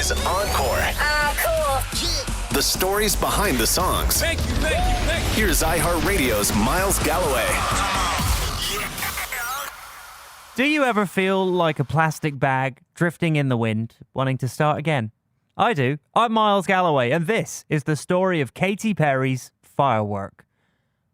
is Encore. Cool. The stories behind the songs. Thank you. Here's iHeartRadio's Miles Galloway. Do you ever feel like a plastic bag drifting in the wind, wanting to start again? I do. I'm Miles Galloway, and this is the story of Katy Perry's Firework.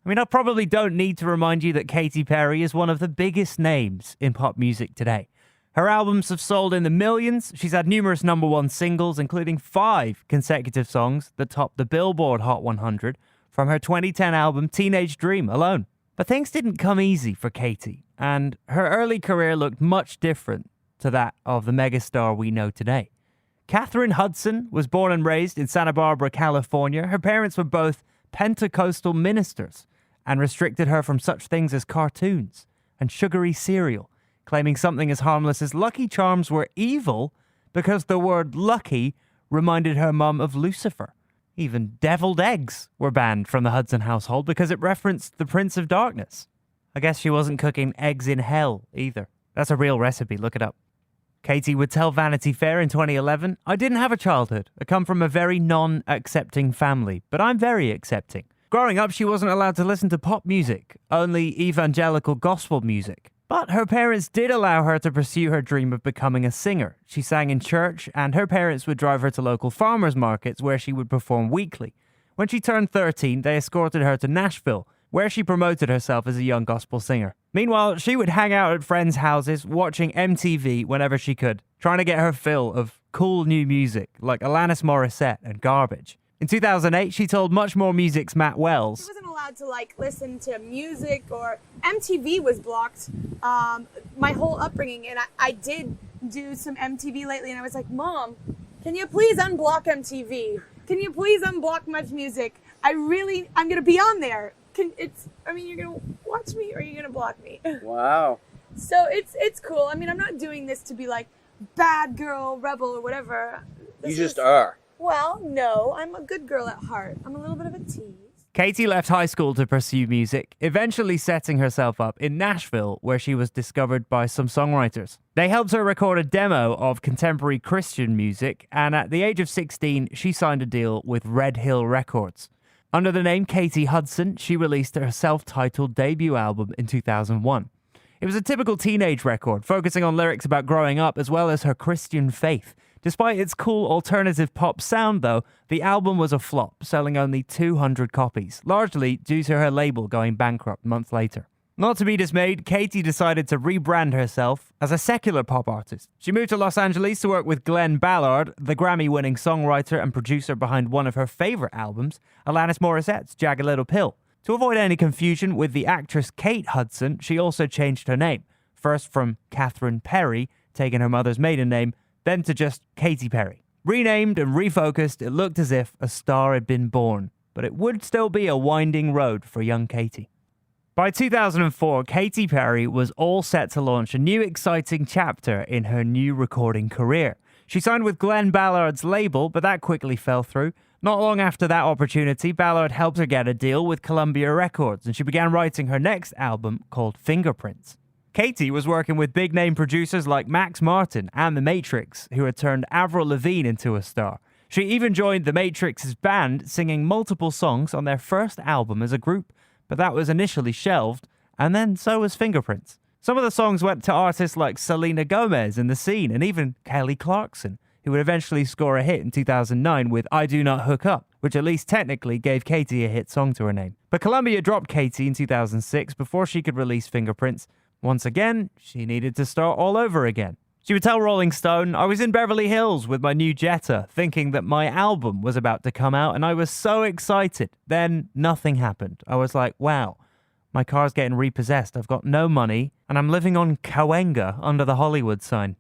I mean, I probably don't need to remind you that Katy Perry is one of the biggest names in pop music today. Her albums have sold in the millions. She's had numerous number one singles, including 5 consecutive songs that topped the Billboard Hot 100 from her 2010 album Teenage Dream alone. But things didn't come easy for Katy, and her early career looked much different to that of the megastar we know today. Katheryn Hudson was born and raised in Santa Barbara, California. Her parents were both Pentecostal ministers and restricted her from such things as cartoons and sugary cereal, claiming something as harmless as Lucky Charms were evil because the word lucky reminded her mum of Lucifer. Even deviled eggs were banned from the Hudson household because it referenced the Prince of Darkness. I guess she wasn't cooking eggs in hell either. That's a real recipe, look it up. Katy would tell Vanity Fair in 2011, "I didn't have a childhood. I come from a very non-accepting family, but I'm very accepting. Growing up, she wasn't allowed to listen to pop music, only evangelical gospel music. But her parents did allow her to pursue her dream of becoming a singer. She sang in church, and her parents would drive her to local farmers markets where she would perform weekly. When she turned 13, they escorted her to Nashville, where she promoted herself as a young gospel singer. Meanwhile, she would hang out at friends' houses, watching MTV whenever she could, trying to get her fill of cool new music like Alanis Morissette and Garbage. In 2008, she told Much More Music's Matt Wells, I wasn't allowed to listen to music, or MTV was blocked my whole upbringing, and I did do some MTV lately, and I was like, Mom, can you please unblock MTV? Can you please unblock Much Music? I'm gonna be on there. You're gonna watch me, or are you gonna block me? Wow. So it's cool. I mean, I'm not doing this to be like bad girl, rebel, or whatever. You just are. Well, no, I'm a good girl at heart. I'm a little bit of a tease. Katy left high school to pursue music, eventually setting herself up in Nashville, where she was discovered by some songwriters. They helped her record a demo of contemporary Christian music, and at the age of 16, she signed a deal with Red Hill Records. Under the name Katy Hudson, she released her self-titled debut album in 2001. It was a typical teenage record, focusing on lyrics about growing up as well as her Christian faith. Despite its cool alternative pop sound, though, the album was a flop, selling only 200 copies, largely due to her label going bankrupt months later. Not to be dismayed, Katy decided to rebrand herself as a secular pop artist. She moved to Los Angeles to work with Glenn Ballard, the Grammy-winning songwriter and producer behind one of her favorite albums, Alanis Morissette's Jagged Little Pill. To avoid any confusion with the actress Kate Hudson, she also changed her name, first from Katheryn Perry, taking her mother's maiden name, then to just Katy Perry. Renamed and refocused, it looked as if a star had been born, but it would still be a winding road for young Katy. By 2004, Katy Perry was all set to launch a new exciting chapter in her new recording career. She signed with Glenn Ballard's label, but that quickly fell through. Not long after that opportunity, Ballard helped her get a deal with Columbia Records, and she began writing her next album called Fingerprints. Katy was working with big-name producers like Max Martin and The Matrix, who had turned Avril Lavigne into a star. She even joined The Matrix's band, singing multiple songs on their first album as a group, but that was initially shelved, and then so was Fingerprints. Some of the songs went to artists like Selena Gomez in The Scene, and even Kelly Clarkson, who would eventually score a hit in 2009 with I Do Not Hook Up, which at least technically gave Katy a hit song to her name. But Columbia dropped Katy in 2006 before she could release Fingerprints. Once again, she needed to start all over again. She would tell Rolling Stone, "I was in Beverly Hills with my new Jetta, thinking that my album was about to come out, and I was so excited. Then nothing happened. I was like, wow, my car's getting repossessed. I've got no money, and I'm living on Cahuenga under the Hollywood sign."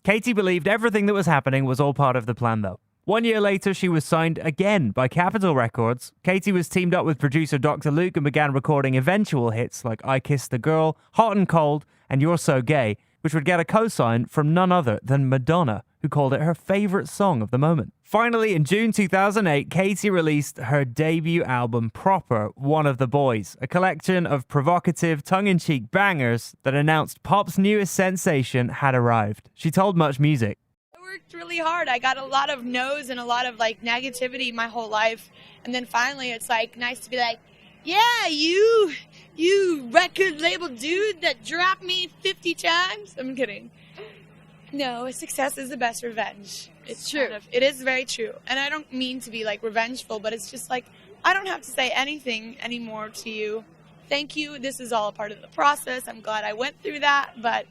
Katy believed everything that was happening was all part of the plan, though. 1 year later, she was signed again by Capitol Records. Katy was teamed up with producer Dr. Luke and began recording eventual hits like I Kissed the Girl, Hot and Cold, and You're So Gay, which would get a co-sign from none other than Madonna, who called it her favorite song of the moment. Finally, in June 2008, Katy released her debut album Proper, One of the Boys, a collection of provocative, tongue-in-cheek bangers that announced pop's newest sensation had arrived. She told Much Music, We're worked really hard. I got a lot of no's and a lot of like negativity my whole life. And then finally it's like nice to be like, yeah, you record label dude that dropped me 50 times. I'm kidding. No, success is the best revenge. It's true. It is very true. And I don't mean to be like revengeful, but it's just like, I don't have to say anything anymore to you. Thank you. This is all a part of the process. I'm glad I went through that, but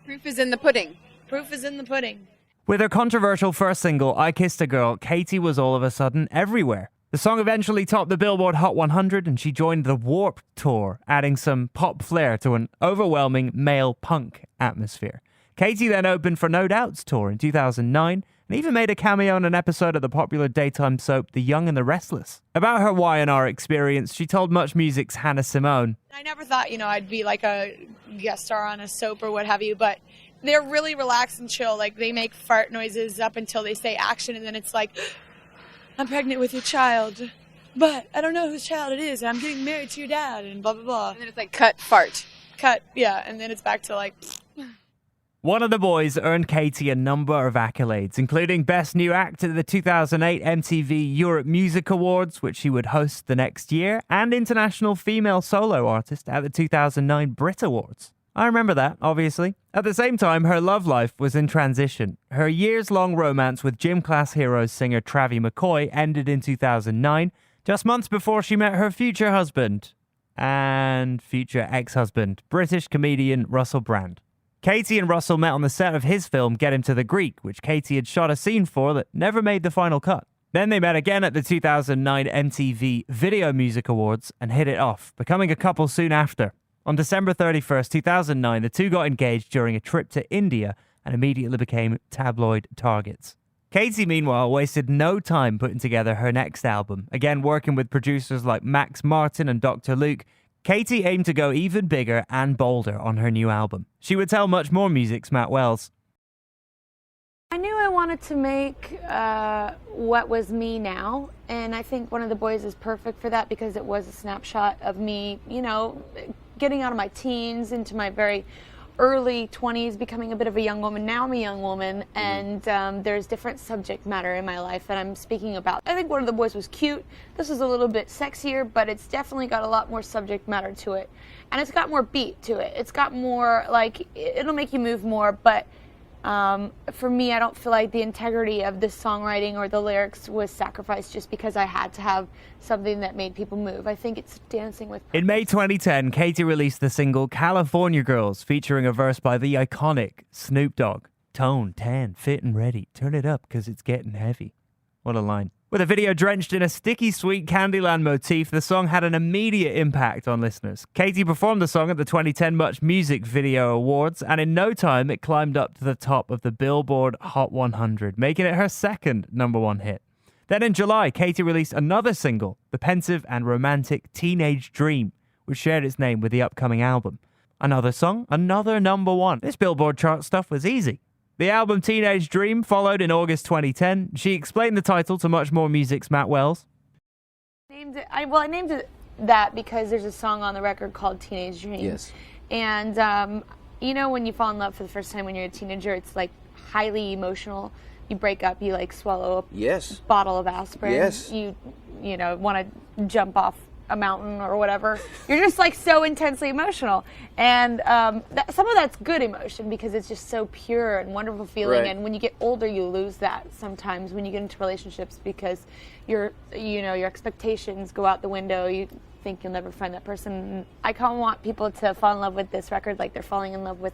proof is in the pudding. Proof is in the pudding. With her controversial first single, I Kissed a Girl, Katy was all of a sudden everywhere. The song eventually topped the Billboard Hot 100 and she joined the Warped Tour, adding some pop flair to an overwhelming male punk atmosphere. Katy then opened for No Doubt's tour in 2009 and even made a cameo in an episode of the popular daytime soap The Young and the Restless. About her Y&R experience, she told Much Music's Hannah Simone, I never thought, I'd be like a guest star on a soap or what have you, but they're really relaxed and chill. Like, they make fart noises up until they say action, and then it's like, I'm pregnant with your child, but I don't know whose child it is, and I'm getting married to your dad, and blah, blah, blah. And then it's like, cut, fart. Cut, yeah, and then it's back to like... One of the Boys earned Katy a number of accolades, including Best New Act at the 2008 MTV Europe Music Awards, which she would host the next year, and International Female Solo Artist at the 2009 Brit Awards. I remember that, obviously. At the same time, her love life was in transition. Her years-long romance with Gym Class Heroes singer Travie McCoy ended in 2009, just months before she met her future husband and future ex-husband, British comedian Russell Brand. Katy and Russell met on the set of his film Get Him to the Greek, which Katy had shot a scene for that never made the final cut. Then they met again at the 2009 MTV Video Music Awards and hit it off, becoming a couple soon after. On December 31st, 2009, the two got engaged during a trip to India and immediately became tabloid targets. Katy, meanwhile, wasted no time putting together her next album. Again, working with producers like Max Martin and Dr. Luke, Katy aimed to go even bigger and bolder on her new album. She would tell Much More Music's Matt Wells, I knew I wanted to make what was me now, and I think One of the Boys is perfect for that because it was a snapshot of me, getting out of my teens into my very early 20s, becoming a bit of a young woman. Now I'm a young woman, and there's different subject matter in my life that I'm speaking about. I think One of the Boys was cute. This is a little bit sexier, but it's definitely got a lot more subject matter to it. And it's got more beat to it. It's got more, it'll make you move more, but for me, I don't feel like the integrity of the songwriting or the lyrics was sacrificed just because I had to have something that made people move. I think it's dancing with purpose. In May 2010, Katy released the single California Girls, featuring a verse by the iconic Snoop Dogg. Tone, tan, fit and ready. Turn it up, 'cause it's getting heavy. What a line. With a video drenched in a sticky sweet Candyland motif, the song had an immediate impact on listeners. Katy performed the song at the 2010 Much Music Video Awards, and in no time it climbed up to the top of the Billboard Hot 100, making it her second #1 hit. Then in July, Katy released another single, the pensive and romantic Teenage Dream, which shared its name with the upcoming album. Another song, another #1. This Billboard chart stuff was easy. The album Teenage Dream followed in August 2010. She explained the title to Much More Music's Matt Wells. I named it that because there's a song on the record called Teenage Dream. Yes. And, when you fall in love for the first time when you're a teenager, it's highly emotional. You break up, you swallow a Yes. bottle of aspirin. Yes. You want to jump off a mountain or whatever. You're just so intensely emotional. And some of that's good emotion because it's just so pure and wonderful feeling. Right. And when you get older, you lose that sometimes when you get into relationships because your expectations go out the window. You think you'll never find that person. I kind of want people to fall in love with this record like they're falling in love with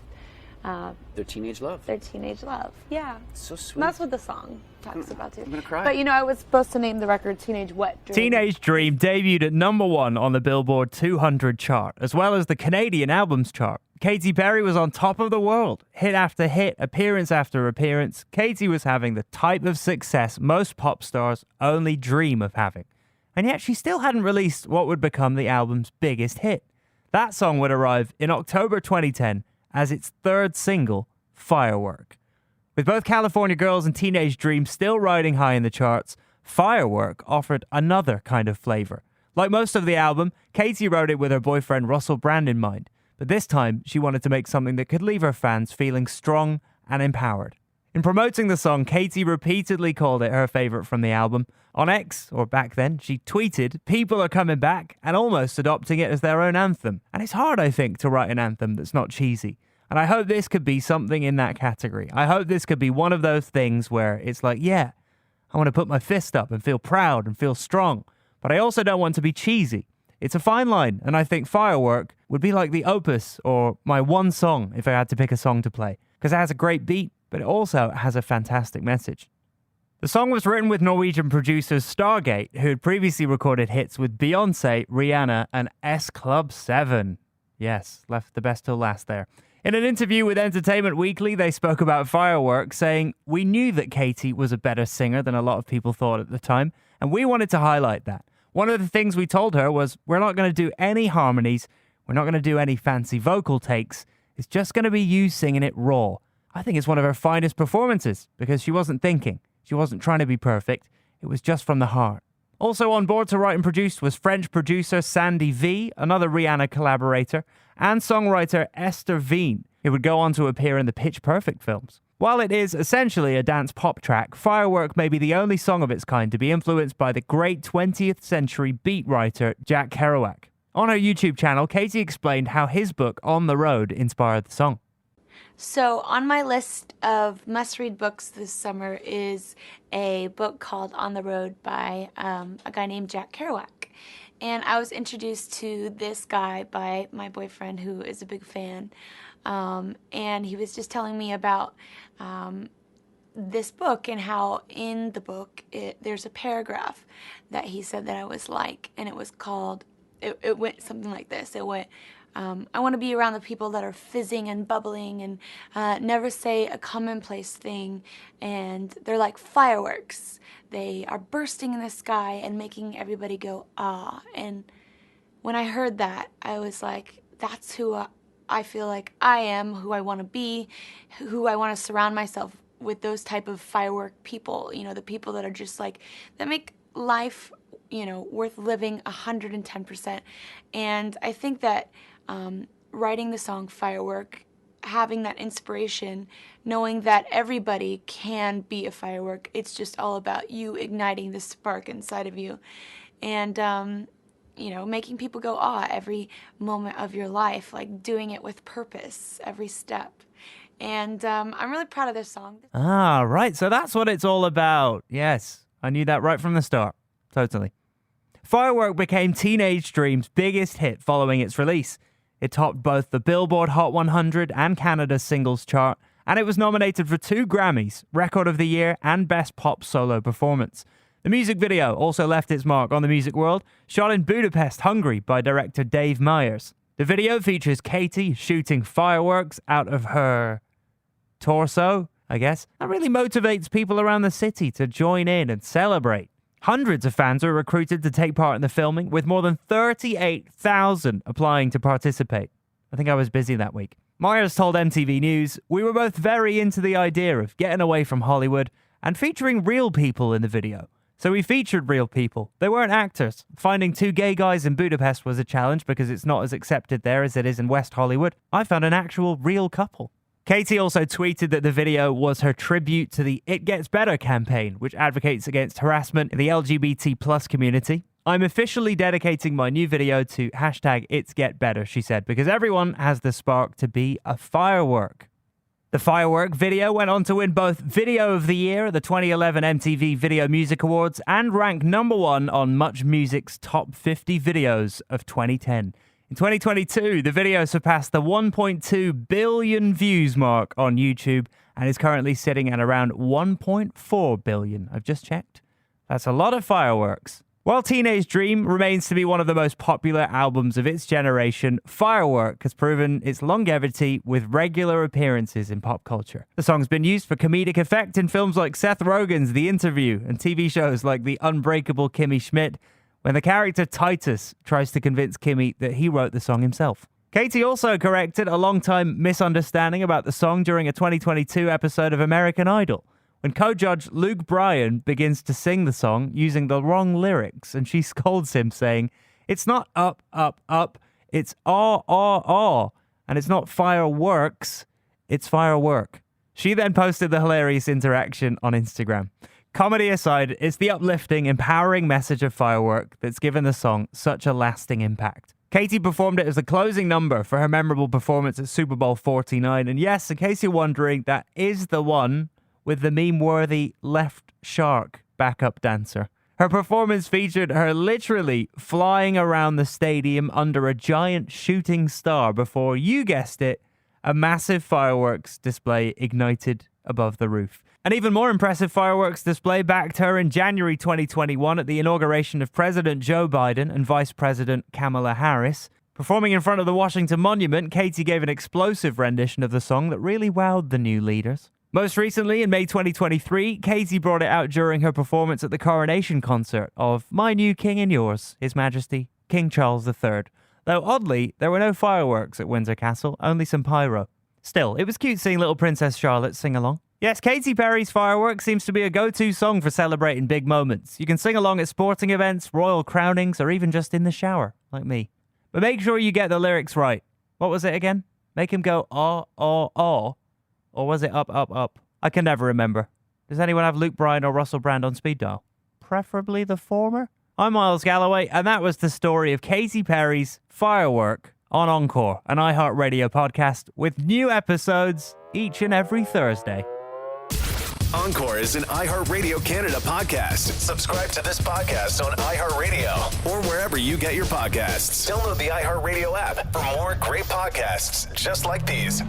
Their teenage love. their teenage love. Yeah. So sweet. And that's what the song talks about too. I'm gonna cry. But I was supposed to name the record Teenage Wet Dream. Teenage Dream debuted at #1 on the Billboard 200 chart, as well as the Canadian Albums chart. Katy Perry was on top of the world. Hit after hit, appearance after appearance, Katy was having the type of success most pop stars only dream of having. And yet she still hadn't released what would become the album's biggest hit. That song would arrive in October 2010 as its third single, Firework. With both California Girls and Teenage Dream still riding high in the charts, Firework offered another kind of flavor. Like most of the album, Katy wrote it with her boyfriend Russell Brand in mind, but this time she wanted to make something that could leave her fans feeling strong and empowered. In promoting the song, Katy repeatedly called it her favorite from the album. On X, or back then, she tweeted, "People are coming back and almost adopting it as their own anthem." And it's hard, I think, to write an anthem that's not cheesy. And I hope this could be something in that category. I hope this could be one of those things where it's like, yeah, I want to put my fist up and feel proud and feel strong. But I also don't want to be cheesy. It's a fine line, and I think Firework would be like the opus or my one song if I had to pick a song to play. Because it has a great beat, but it also has a fantastic message. The song was written with Norwegian producers Stargate, who had previously recorded hits with Beyoncé, Rihanna, and S Club 7. Yes, left the best till last there. In an interview with Entertainment Weekly, they spoke about Firework, saying, "We knew that Katy was a better singer than a lot of people thought at the time, and we wanted to highlight that. One of the things we told her was, we're not going to do any harmonies, we're not going to do any fancy vocal takes, it's just going to be you singing it raw." I think it's one of her finest performances, because she wasn't thinking, she wasn't trying to be perfect, it was just from the heart. Also on board to write and produce was French producer Sandy V, another Rihanna collaborator, and songwriter Esther Veen, who would go on to appear in the Pitch Perfect films. While it is essentially a dance pop track, Firework may be the only song of its kind to be influenced by the great 20th century beat writer Jack Kerouac. On her YouTube channel, Katy explained how his book On the Road inspired the song. So on my list of must-read books this summer is a book called On the Road by a guy named Jack Kerouac. And I was introduced to this guy by my boyfriend, who is a big fan. And he was just telling me about this book and how in the book there's a paragraph that he said that I was like, and it was called, it went something like this. It went, I want to be around the people that are fizzing and bubbling and never say a commonplace thing, and they're like fireworks. They are bursting in the sky and making everybody go, ah. And when I heard that, I was like, that's who I feel like I am, who I want to be, who I want to surround myself with, those type of firework people, you know, the people that are just like, that make life, you know, worth living 110%. And I think that writing the song Firework, having that inspiration, knowing that everybody can be a firework, it's just all about you igniting the spark inside of you. And, you know, making people go, ah, every moment of your life, like doing it with purpose, every step. And I'm really proud of this song. Ah, right. So that's what it's all about. Yes, I knew that right from the start. Totally. Firework became Teenage Dream's biggest hit following its release. It topped both the Billboard Hot 100 and Canada's singles chart, and it was nominated for 2 Grammys, Record of the Year and Best Pop Solo Performance. The music video also left its mark on the music world, shot in Budapest, Hungary by director Dave Meyers. The video features Katy shooting fireworks out of her torso, I guess. That really motivates people around the city to join in and celebrate. Hundreds of fans were recruited to take part in the filming, with more than 38,000 applying to participate. I think I was busy that week. Myers told MTV News, "We were both very into the idea of getting away from Hollywood and featuring real people in the video. So we featured real people. They weren't actors. Finding 2 gay guys in Budapest was a challenge because it's not as accepted there as it is in West Hollywood. I found an actual real couple." Katy also tweeted that the video was her tribute to the It Gets Better campaign, which advocates against harassment in the LGBT plus community. "I'm officially dedicating my new video to #It'sGetBetter," she said, because everyone has the spark to be a firework. The Firework video went on to win both Video of the Year at the 2011 MTV Video Music Awards and rank #1 on Much Music's Top 50 Videos of 2010. In 2022, the video surpassed the 1.2 billion views mark on YouTube and is currently sitting at around 1.4 billion. I've just checked. That's a lot of fireworks. While Teenage Dream remains to be one of the most popular albums of its generation, Firework has proven its longevity with regular appearances in pop culture. The song's been used for comedic effect in films like Seth Rogen's The Interview and TV shows like The Unbreakable Kimmy Schmidt, when the character Titus tries to convince Kimmy that he wrote the song himself. Katy also corrected a long-time misunderstanding about the song during a 2022 episode of American Idol, when co-judge Luke Bryan begins to sing the song using the wrong lyrics, and she scolds him, saying, "It's not up, up, up, it's aw, aw, aw, and it's not fireworks, it's firework." She then posted the hilarious interaction on Instagram. Comedy aside, it's the uplifting, empowering message of Firework that's given the song such a lasting impact. Katy performed it as the closing number for her memorable performance at Super Bowl 49. And yes, in case you're wondering, that is the one with the meme-worthy left shark backup dancer. Her performance featured her literally flying around the stadium under a giant shooting star before, you guessed it, a massive fireworks display ignited above the roof. An even more impressive fireworks display backed her in January 2021 at the inauguration of President Joe Biden and Vice President Kamala Harris. Performing in front of the Washington Monument, Katy gave an explosive rendition of the song that really wowed the new leaders. Most recently, in May 2023, Katy brought it out during her performance at the coronation concert of My New King and Yours, His Majesty King Charles III. Though oddly, there were no fireworks at Windsor Castle, only some pyro. Still, it was cute seeing little Princess Charlotte sing along. Yes, Katy Perry's Firework seems to be a go-to song for celebrating big moments. You can sing along at sporting events, royal crownings, or even just in the shower, like me. But make sure you get the lyrics right. What was it again? Make him go, oh, oh, oh. Or was it up, up, up? I can never remember. Does anyone have Luke Bryan or Russell Brand on speed dial? Preferably the former? I'm Miles Galloway, and that was the story of Katy Perry's Firework on Encore, an iHeartRadio podcast with new episodes each and every Thursday. Encore is an iHeartRadio Canada podcast. Subscribe to this podcast on iHeartRadio or wherever you get your podcasts. Download the iHeartRadio app for more great podcasts just like these.